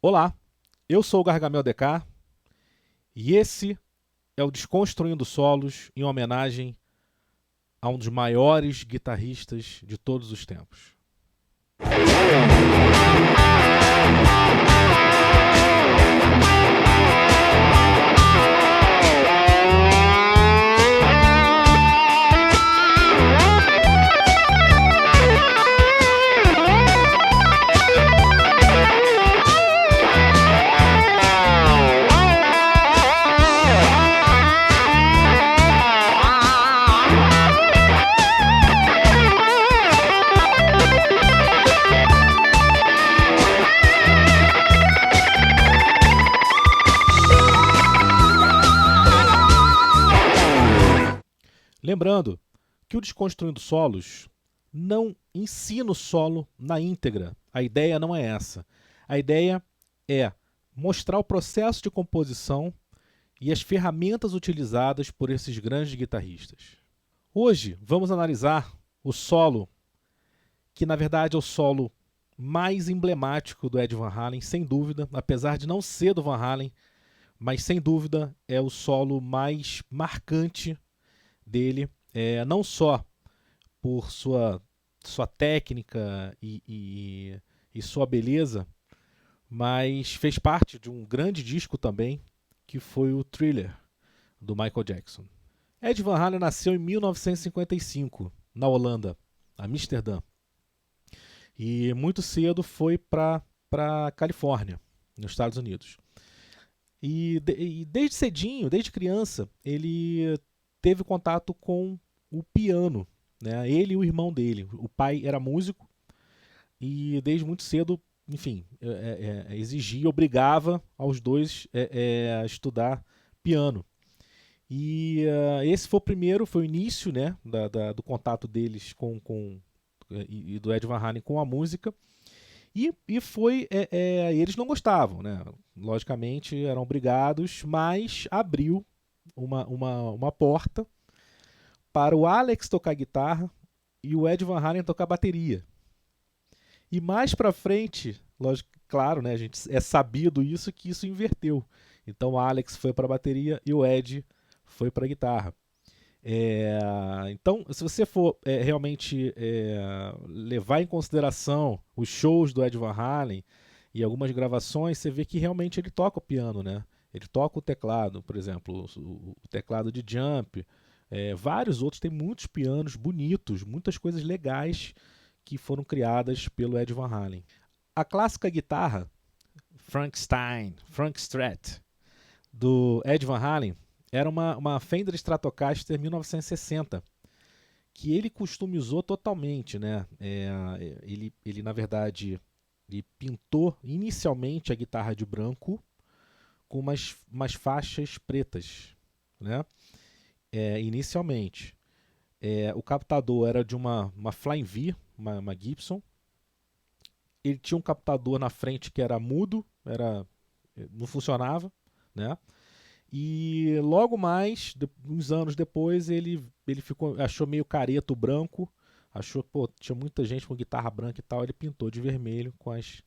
Olá, eu sou o Gargamel DK e esse é o Desconstruindo Solos em homenagem a um dos maiores guitarristas de todos os tempos. Lembrando que o Desconstruindo Solos não ensina o solo na íntegra. A ideia não é essa. A ideia é mostrar o processo de composição e as ferramentas utilizadas por esses grandes guitarristas. Hoje vamos analisar o solo, que na verdade é o solo mais emblemático do Ed Van Halen, sem dúvida, apesar de não ser do Van Halen, mas sem dúvida é o solo mais marcante dele, não só por sua técnica e sua beleza, mas fez parte de um grande disco também, que foi o Thriller, do Michael Jackson. Ed Van Halen nasceu em 1955, na Holanda, Amsterdã, e muito cedo foi para a Califórnia, nos Estados Unidos. E desde cedinho, desde criança, ele teve contato com o piano, né? Ele e o irmão dele. O pai era músico e desde muito cedo, enfim, exigia, obrigava aos dois a estudar piano. E esse foi o primeiro, foi o início, né, do contato deles e do Ed Van Halen com a música. E foi. Eles não gostavam, né? Logicamente eram obrigados, mas abriu uma porta para o Alex tocar guitarra e o Ed Van Halen tocar bateria. E mais para frente, lógico, claro, né, a gente é sabido isso que isso inverteu. Então o Alex foi para a bateria e o Ed foi para a guitarra. Então, se você for realmente levar em consideração os shows do Ed Van Halen e algumas gravações, você vê que realmente ele toca o piano, né? Ele toca o teclado, por exemplo, o teclado de Jump. Vários outros, tem muitos pianos bonitos, muitas coisas legais que foram criadas pelo Ed Van Halen. A clássica guitarra Frank Strat, do Ed Van Halen, era uma Fender Stratocaster 1960, que ele customizou totalmente, né? Ele, na verdade, ele pintou inicialmente a guitarra de branco com umas faixas pretas, né? Inicialmente. O captador era de uma Flying V, uma Gibson. Ele tinha um captador na frente que era mudo, não funcionava, né? E logo mais, uns anos depois, ele achou meio careto branco, achou que tinha muita gente com guitarra branca e tal, ele pintou de vermelho com as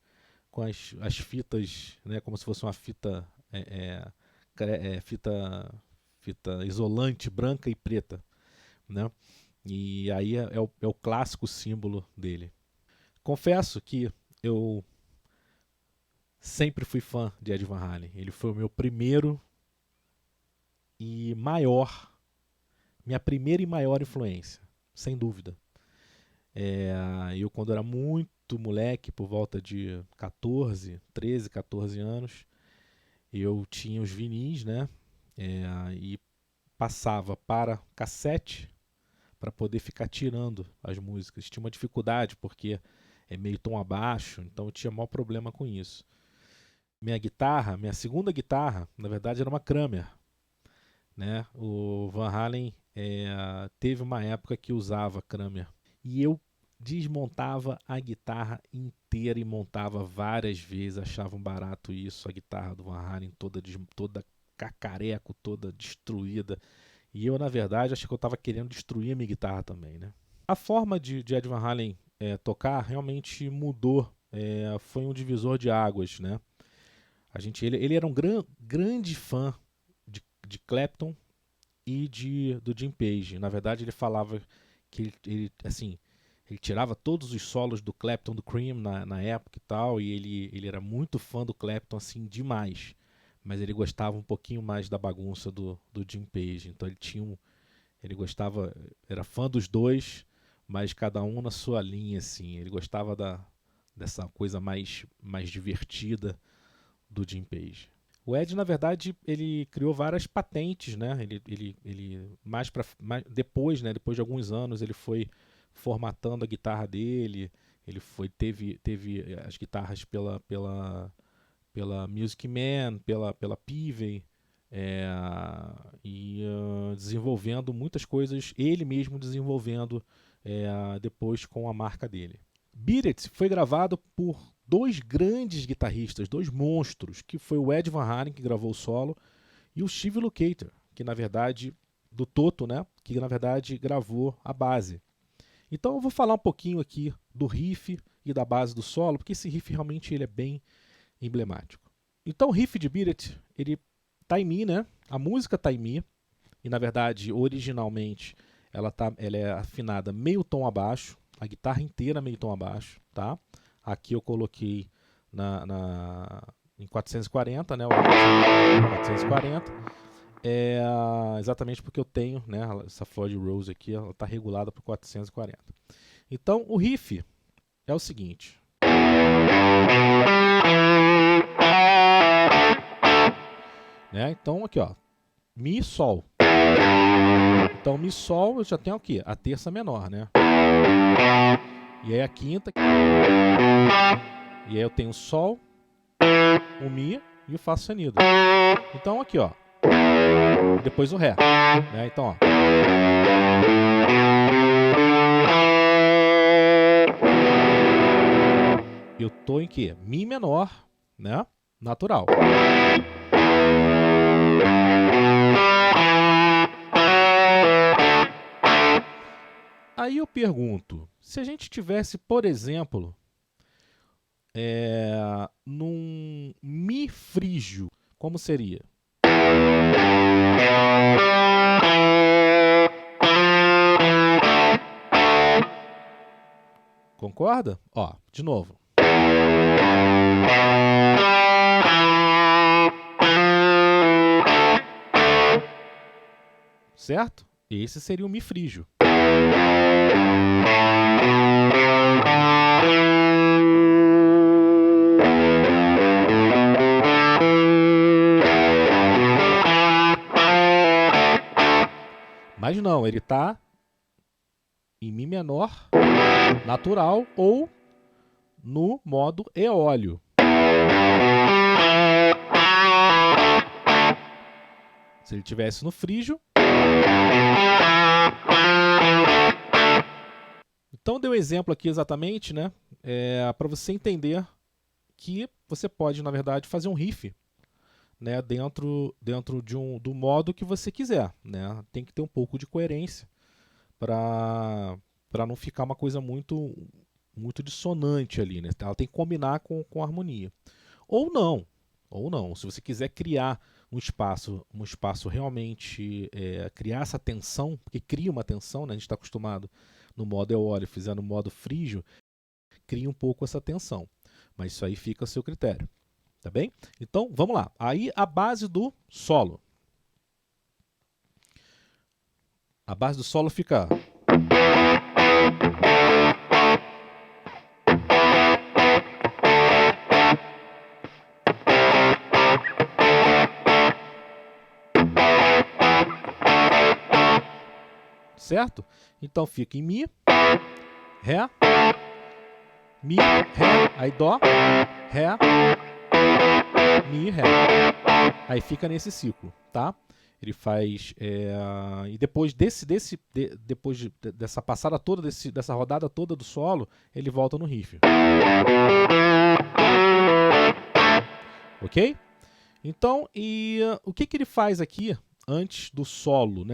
fitas, né, como se fosse uma fita, fita isolante branca e preta, né? E aí é o clássico símbolo dele. Confesso que eu sempre fui fã de Ed Van Halen. Ele foi o meu primeiro e minha primeira e maior influência, sem dúvida. Eu, quando era muito moleque, por volta de 13, 14 anos, eu tinha os vinis, né? E passava para cassete para poder ficar tirando as músicas. Tinha uma dificuldade porque é meio tom abaixo, então eu tinha maior problema com isso. Minha segunda guitarra, na verdade, era uma Kramer, né? O Van Halen teve uma época que usava Kramer e eu desmontava a guitarra inteira e montava várias vezes, achava um barato isso, a guitarra do Van Halen toda cacareco, toda destruída. E eu, na verdade, achei que eu estava querendo destruir a minha guitarra também, né? A forma de Ed Van Halen tocar realmente mudou, foi um divisor de águas, né? Ele era um grande fã de Clapton e do Jim Page. Na verdade, ele falava que ele tirava todos os solos do Clapton, do Cream na época e tal, e ele era muito fã do Clapton, assim, demais. Mas ele gostava um pouquinho mais da bagunça do Jim Page. Então ele gostava, era fã dos dois, mas cada um na sua linha, assim. Ele gostava dessa coisa mais divertida do Jim Page. O Ed, na verdade, ele criou várias patentes, né? Ele depois de alguns anos, ele foi formatando a guitarra dele. Ele teve as guitarras pela Music Man, pela Peavey, desenvolvendo muitas coisas, ele mesmo desenvolvendo depois com a marca dele. Beat It foi gravado por dois grandes guitarristas, dois monstros, que foi o Ed Van Halen, que gravou o solo, e o Steve Lukather, que na verdade, do Toto, né, que na verdade gravou a base. Então eu vou falar um pouquinho aqui do riff e da base do solo, porque esse riff realmente ele é bem emblemático. Então o riff de Beat It, ele tá em Mi, né? A música tá em Mi, e na verdade, originalmente, ela é afinada meio tom abaixo, a guitarra inteira meio tom abaixo, tá? Aqui eu coloquei em 440, né? 440. Exatamente porque eu tenho, né? Essa Floyd Rose aqui, ela tá regulada para 440. Então o riff é o seguinte. Né? Então aqui, ó, Mi, Sol. Então Mi, Sol, eu já tenho o quê? A terça menor, né? E aí a quinta. E aí eu tenho o Sol, o Mi e o Fá sustenido. Então aqui, ó. E depois o Ré. Né? Então, ó. Eu tô em quê? Mi menor, né? Natural. Aí eu pergunto, se a gente tivesse, por exemplo, num Mi frígio, como seria? Concorda? Ó, de novo. Certo? Esse seria o Mi frígio. Mas não, ele está em Mi menor, natural ou no modo eólio. Se ele tivesse no frígio. Então deu um exemplo aqui exatamente, né? Para você entender que você pode, na verdade, fazer um riff, né, dentro do modo que você quiser, né? Tem que ter um pouco de coerência para não ficar uma coisa muito dissonante ali, né? Ela tem que combinar com a harmonia. Ou não. Se você quiser criar um espaço realmente, criar essa tensão, porque cria uma tensão, né? A gente está acostumado no modo eólio, fizer no modo frígio, cria um pouco essa tensão. Mas isso aí fica a seu critério. Tá bem? Então, vamos lá. Aí a base do solo. A base do solo fica... Certo? Então fica em Mi, Ré, Mi, Ré, aí Dó, Ré, Mi, Ré. Aí fica nesse ciclo, tá? Ele faz... e depois dessa passada toda, dessa rodada toda do solo, ele volta no riff. Ok? Então, o que ele faz aqui antes do solo, né?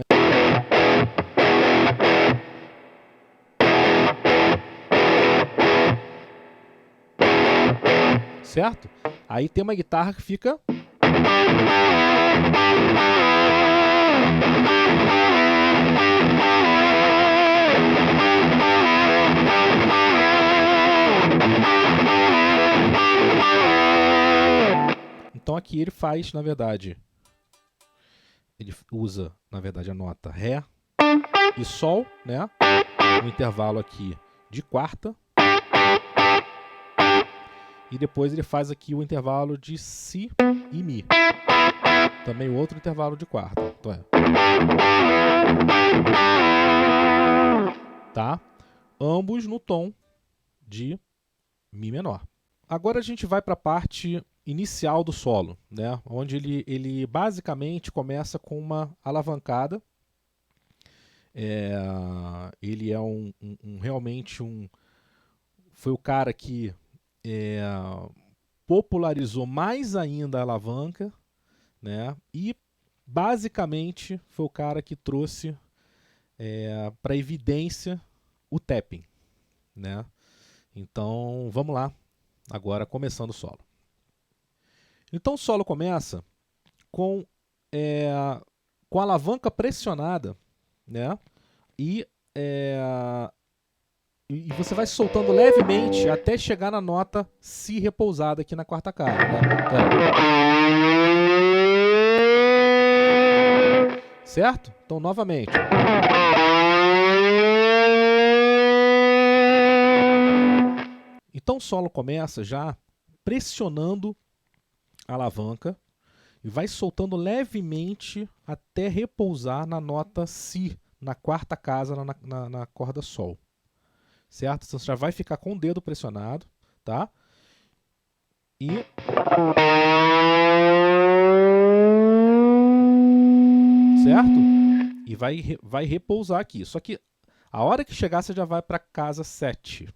certo? Aí tem uma guitarra que fica... Então aqui ele faz, na verdade, ele usa, na verdade, a nota Ré e Sol, né? Um intervalo aqui de quarta. E depois ele faz aqui o intervalo de Si e Mi. Também outro intervalo de quarta. Então tá? Ambos no tom de Mi menor. Agora a gente vai para a parte inicial do solo, né? Onde ele basicamente começa com uma alavancada. Ele é realmente foi o cara que popularizou mais ainda a alavanca, né? E basicamente foi o cara que trouxe para evidência o tapping, né? Então vamos lá, agora começando o solo. Então o solo começa com a alavanca pressionada, né? E você vai soltando levemente até chegar na nota Si repousada aqui na quarta casa, né? Certo? Então novamente. Então o solo começa já pressionando a alavanca e vai soltando levemente até repousar na nota Si, na quarta casa, na corda Sol. Certo? Então você já vai ficar com o dedo pressionado, tá? E... certo? E vai repousar aqui. Só que a hora que chegar você já vai para casa 7.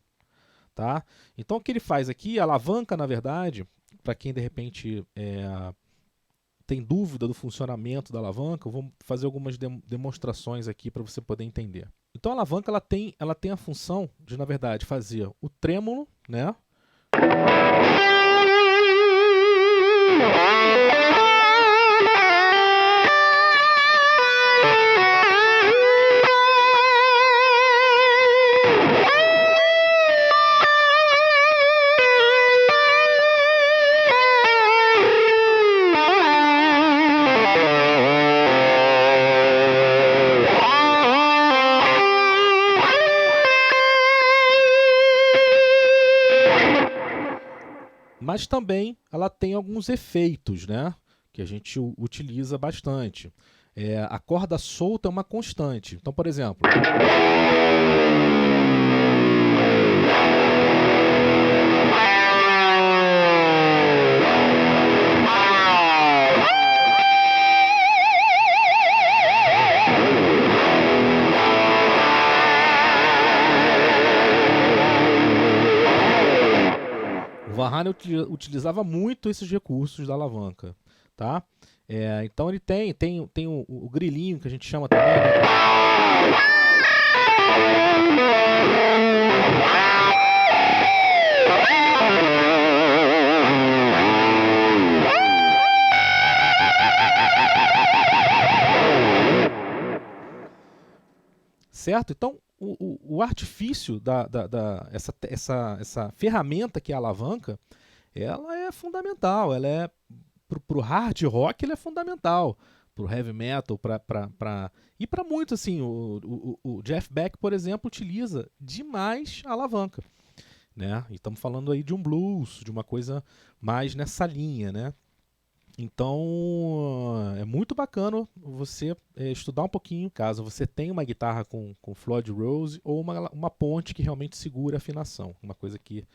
Tá? Então o que ele faz aqui, a alavanca, na verdade, para quem de repente tem dúvida do funcionamento da alavanca, eu vou fazer algumas demonstrações aqui para você poder entender. Então a alavanca ela tem a função de, na verdade, fazer o trêmulo, né? Mas também ela tem alguns efeitos, né? Que a gente utiliza bastante. A corda solta é uma constante. Então, por exemplo... O Van Halen utilizava muito esses recursos da alavanca, tá? Então ele tem o grilinho que a gente chama também, né? Certo? Então o artifício essa ferramenta que é a alavanca, ela é fundamental. Ela é pro hard rock, ela é fundamental. Pro heavy metal, e para muitos, assim, o Jeff Beck, por exemplo, utiliza demais a alavanca, né? E estamos falando aí de um blues, de uma coisa mais nessa linha, né? Então é muito bacana você estudar um pouquinho, caso você tenha uma guitarra com Floyd Rose ou uma ponte que realmente segura a afinação, uma coisa que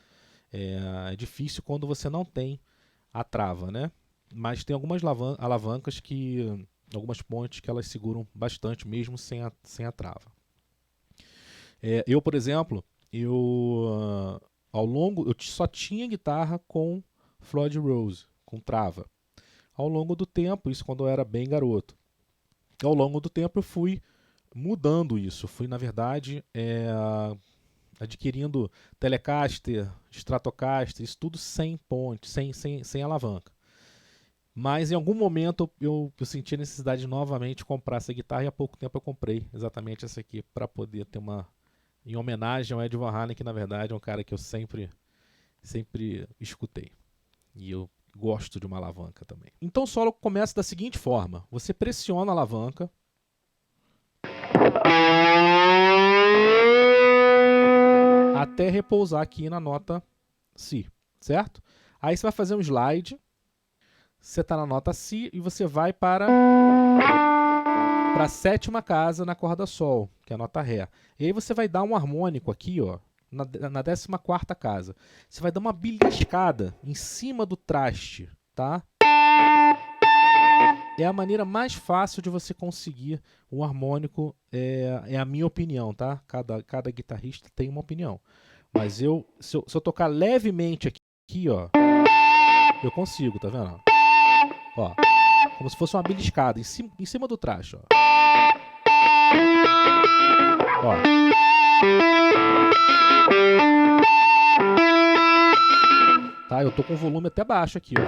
é difícil quando você não tem a trava, né? Mas tem algumas alavancas algumas pontes que elas seguram bastante mesmo sem a trava. Eu, por exemplo, eu só tinha guitarra com Floyd Rose, com trava. Ao longo do tempo, isso quando eu era bem garoto, ao longo do tempo eu fui mudando isso. Fui, na verdade, adquirindo Telecaster, Stratocaster, isso tudo sem ponte, sem alavanca. Mas em algum momento eu senti a necessidade de novamente comprar essa guitarra e há pouco tempo eu comprei exatamente essa aqui para poder ter uma... em homenagem ao Ed Van Halen, que na verdade é um cara que eu sempre escutei. E eu gosto de uma alavanca também. Então o solo começa da seguinte forma. Você pressiona a alavanca. Até repousar aqui na nota Si, certo? Aí você vai fazer um slide. Você está na nota Si e você vai para a sétima casa na corda Sol, que é a nota Ré. E aí você vai dar um harmônico aqui, ó, na 14ª casa. Você vai dar uma beliscada em cima do traste, tá? É a maneira mais fácil de você conseguir um harmônico, é a minha opinião, tá? Cada guitarrista tem uma opinião. Mas se eu tocar levemente aqui, ó, eu consigo, tá vendo? Ó, como se fosse uma beliscada em cima do traste, ó. Ó. Tá, eu tô com o volume até baixo aqui, ó.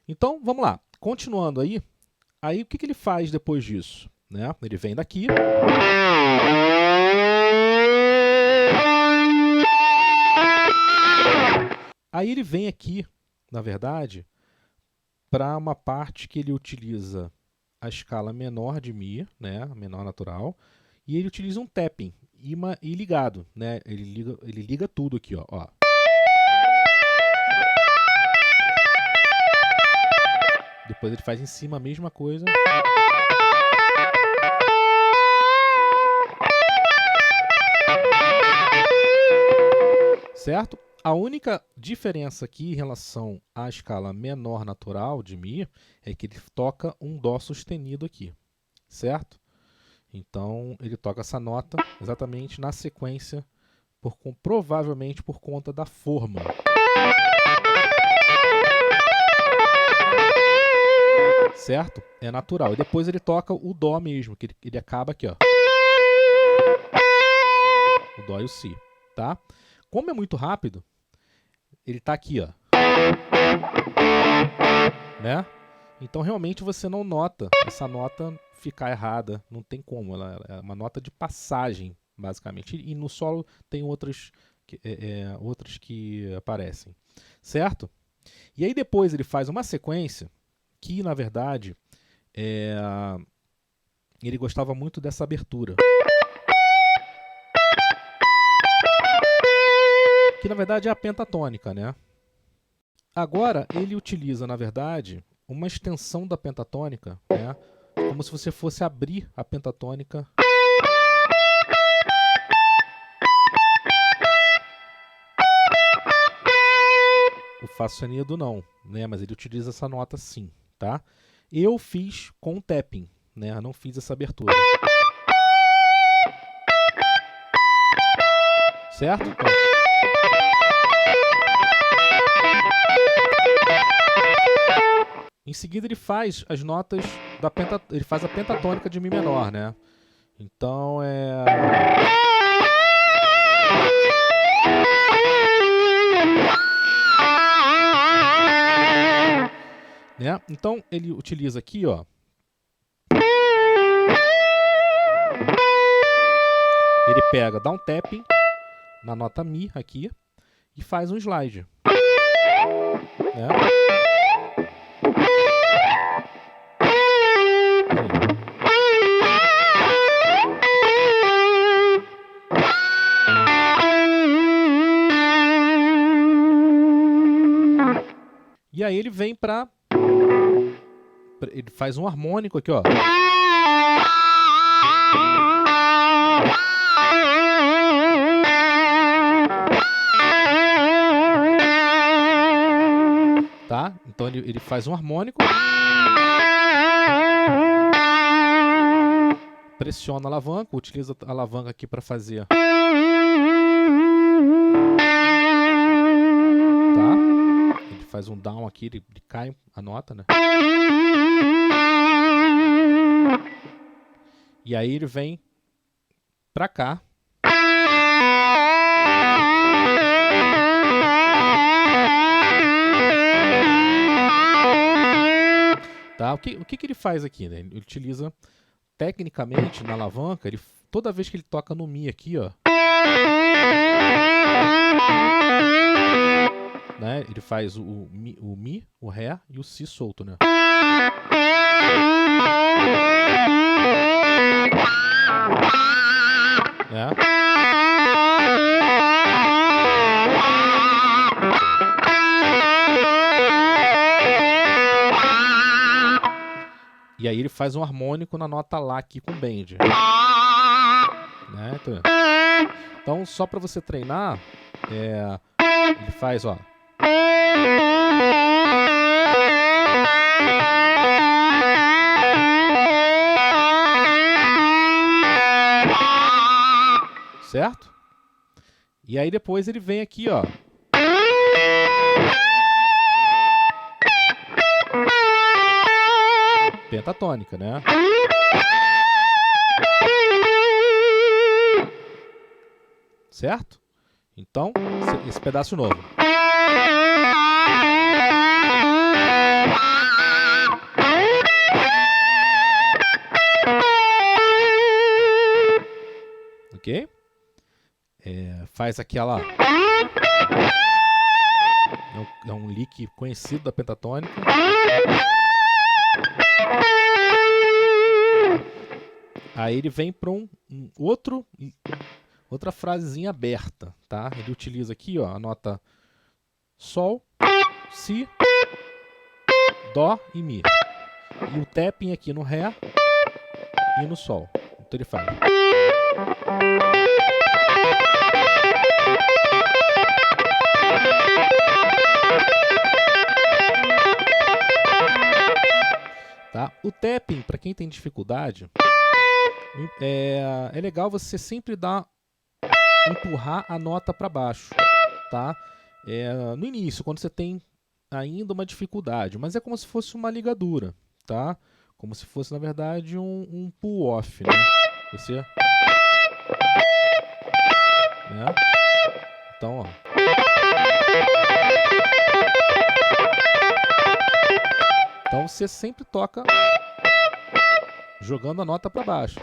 Então, vamos lá. Continuando aí. Aí, o que ele faz depois disso? Né? Ele vem daqui. Aí ele vem aqui, na verdade, para uma parte que ele utiliza a escala menor de Mi, né? A menor natural, e ele utiliza um tapping e ligado, né? Ele liga tudo aqui, ó. Depois ele faz em cima a mesma coisa. Certo? A única diferença aqui em relação à escala menor natural de Mi é que ele toca um Dó sustenido aqui, certo? Então ele toca essa nota exatamente na sequência, provavelmente por conta da forma. Certo? É natural. E depois ele toca o Dó mesmo, que ele acaba aqui, ó. O Dó e o Si, tá? Como é muito rápido, ele tá aqui, ó. Né? Então realmente você não nota essa nota ficar errada, não tem como, ela é uma nota de passagem, basicamente. E no solo tem outras que aparecem, certo? E aí depois ele faz uma sequência que, na verdade, ele gostava muito dessa abertura. Que, na verdade, é a pentatônica, né? Agora, ele utiliza, na verdade, uma extensão da pentatônica, né? Como se você fosse abrir a pentatônica. O Fá sustenido não, né? Mas ele utiliza essa nota sim, tá? Eu fiz com tapping, né? Não fiz essa abertura. Certo? Então, em seguida ele faz as notas ele faz a pentatônica de Mi menor, né? Então né? Então ele utiliza aqui, ó. Ele pega, dá um tapping na nota Mi aqui e faz um slide, né? E aí ele vem ele faz um harmônico aqui, ó. Tá? Então ele faz um harmônico. Pressiona a alavanca, utiliza a alavanca aqui para fazer. Tá? faz um down aqui, ele cai a nota, né? E aí ele vem pra cá. Tá? O que ele faz aqui, né? Ele utiliza, tecnicamente, na alavanca, toda vez que ele toca no Mi aqui, ó, né? Ele faz o Mi, o Ré e o Si solto, né? Né? E aí ele faz um harmônico na nota Lá aqui com bend. Né? Então, só para você treinar, ele faz, ó. Certo? E aí depois ele vem aqui, ó. Pentatônica, né? Certo? Então, esse pedaço novo. Ok? Faz aquela... É um lick conhecido da pentatônica. Aí ele vem para outra frasezinha aberta, tá? Ele utiliza aqui, ó, a nota Sol, Si, Dó e Mi. E o tapping aqui no Ré e no Sol. Então ele faz. Tá? O tapping, para quem tem dificuldade, é legal você sempre empurrar a nota para baixo, tá? No início, quando você tem ainda uma dificuldade, mas é como se fosse uma ligadura, tá? Como se fosse, na verdade, um pull-off, né? Você... né? Então, ó. Então você sempre toca jogando a nota para baixo.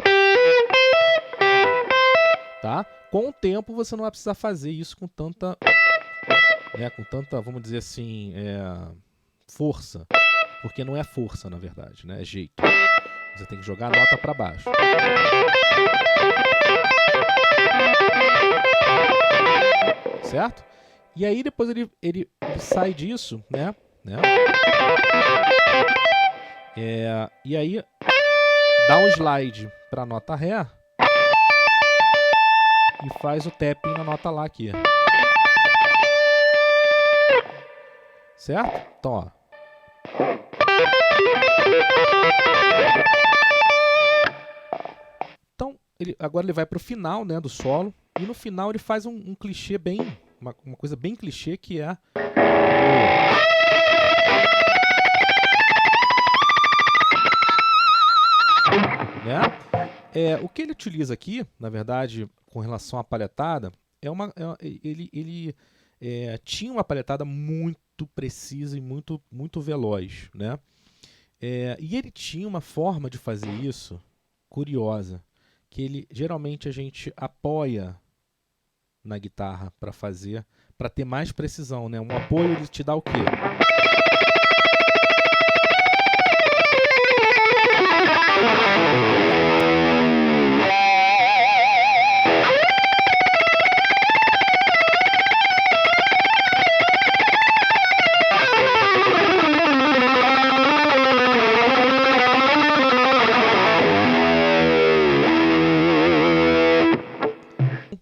Tá? Com o tempo você não vai precisar fazer isso com tanta, vamos dizer assim, força. Porque não é força, na verdade, né? É jeito. Você tem que jogar a nota para baixo. Certo? E aí depois ele sai disso, né? E aí dá um slide para a nota Ré e faz o tapping na nota Lá aqui. Certo? Então, ó. Então, agora ele vai para o final, né, do solo. E no final ele faz um clichê bem... Uma coisa bem clichê, que é... né? O que ele utiliza aqui, na verdade, com relação à palhetada, ele tinha uma palhetada muito precisa e muito, muito veloz, né? E ele tinha uma forma de fazer isso curiosa, que geralmente a gente apoia na guitarra para ter mais precisão, né? Um apoio ele te dá o quê?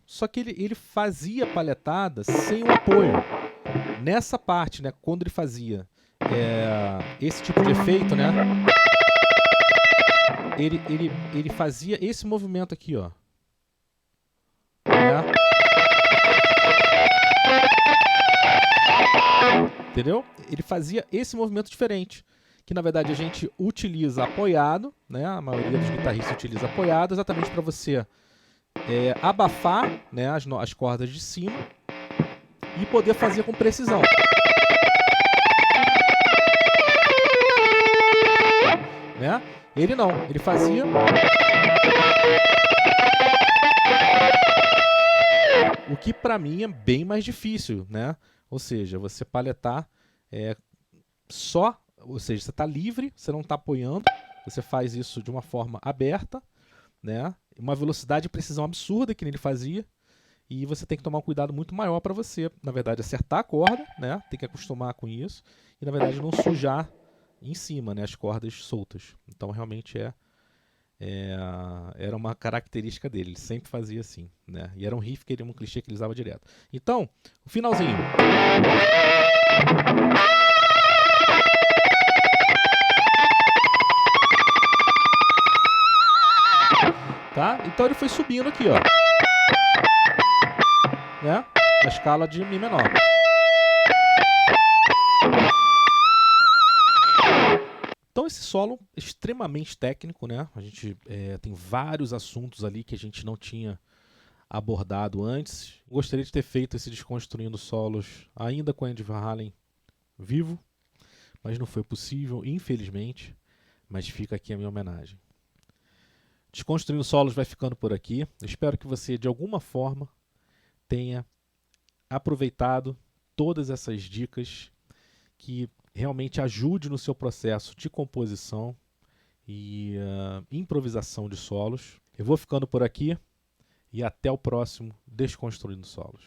Só que ele fazia palhetada sem o apoio. Nessa parte, né, quando ele fazia esse tipo de efeito, né, ele fazia esse movimento aqui, ó. Né? Entendeu? Ele fazia esse movimento diferente, que na verdade a gente utiliza apoiado, né? A maioria dos guitarristas utiliza apoiado, exatamente para você abafar, né, as cordas de cima e poder fazer com precisão. Né? Ele não, ele fazia o que para mim é bem mais difícil, né? Ou seja, você palhetar só, ou seja, você está livre, você não está apoiando, você faz isso de uma forma aberta, né? Uma velocidade e precisão absurda que ele fazia, e você tem que tomar um cuidado muito maior para você, na verdade, acertar a corda, né? Tem que acostumar com isso, e na verdade não sujar em cima, né, as cordas soltas. Então realmente era uma característica dele, ele sempre fazia assim, né? E era um riff um clichê que ele usava direto. Então, o finalzinho. Tá? Então ele foi subindo aqui, ó. Né? Na escala de Mi menor. Então esse solo é extremamente técnico, né? A gente tem vários assuntos ali que a gente não tinha abordado antes. Gostaria de ter feito esse Desconstruindo Solos ainda com Andy Van Halen vivo, mas não foi possível, infelizmente. Mas fica aqui a minha homenagem. Desconstruindo Solos vai ficando por aqui. Eu espero que você, de alguma forma, tenha aproveitado todas essas dicas que realmente ajude no seu processo de composição e improvisação de solos. Eu vou ficando por aqui e até o próximo Desconstruindo Solos.